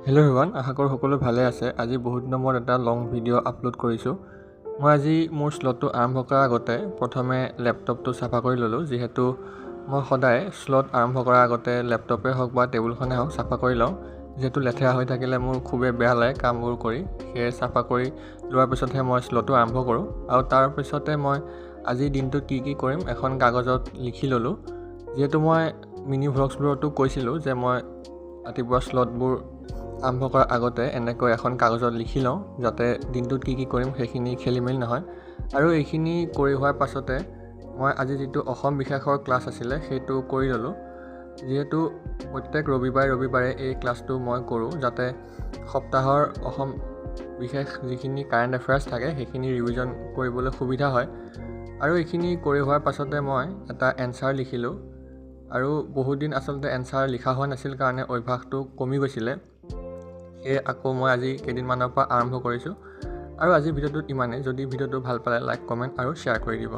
Hello' everyone, আশা কৰোঁ সকলো ভালে আছে। আজি বহুত দিনৰ মূৰত এটা লং ভিডিঅ' আপলোড কৰিছোঁ। মই আজি মোৰ শ্লটটো আৰম্ভ কৰাৰ আগতে প্ৰথমে লেপটপটো চাফা কৰি ল'লোঁ, যিহেতু মই সদায় শ্লট আৰম্ভ কৰাৰ আগতে লেপটপে হওক বা টেবুলখনে হওক চাফা কৰি লওঁ। যিহেতু লেতেৰা হৈ থাকিলে মোৰ খুবেই বেয়া লাগে কামবোৰ কৰি, সেয়ে চাফা কৰি লোৱাৰ পিছতহে মই শ্লটটো আৰম্ভ কৰোঁ। আৰু তাৰপিছতে মই আজিৰ দিনটোত কি কৰিম এখন কাগজত লিখি ল'লোঁ। যিহেতু মই মিনি ভ্লগছবোৰতো কৈছিলোঁ যে মই ৰাতিপুৱা শ্লটবোৰ আৰম্ভ কৰাৰ আগতে এনেকৈ এখন কাগজত লিখি লওঁ, যাতে দিনটোত কি কৰিম সেইখিনি খেলিমেলি নহয়। আৰু এইখিনি কৰি হোৱাৰ পাছতে মই আজি যিটো অসম বিশেষৰ ক্লাছ আছিলে সেইটো কৰি ল'লোঁ। যিহেতু প্ৰত্যেক ৰবিবাৰে এই ক্লাছটো মই কৰোঁ, যাতে সপ্তাহৰ অসম বিশেষ যিখিনি কাৰেণ্ট এফেয়াৰ্ছ থাকে সেইখিনি ৰিভিজন কৰিবলৈ সুবিধা হয়। আৰু এইখিনি কৰি হোৱাৰ পাছতে মই এটা এনচাৰ লিখিলোঁ। আৰু বহুত দিন আচলতে এনচাৰ লিখা হোৱা নাছিল কাৰণে অভ্যাসটো কমি গৈছিলে। সেয়ে আকৌ মই আজি কেইদিনমানৰ পৰা আৰম্ভ কৰিছোঁ। আৰু আজিৰ ভিডিঅ'টোত ইমানেই। যদি ভিডিঅ'টো ভাল পালে লাইক, কমেণ্ট আৰু শ্বেয়াৰ কৰি দিব।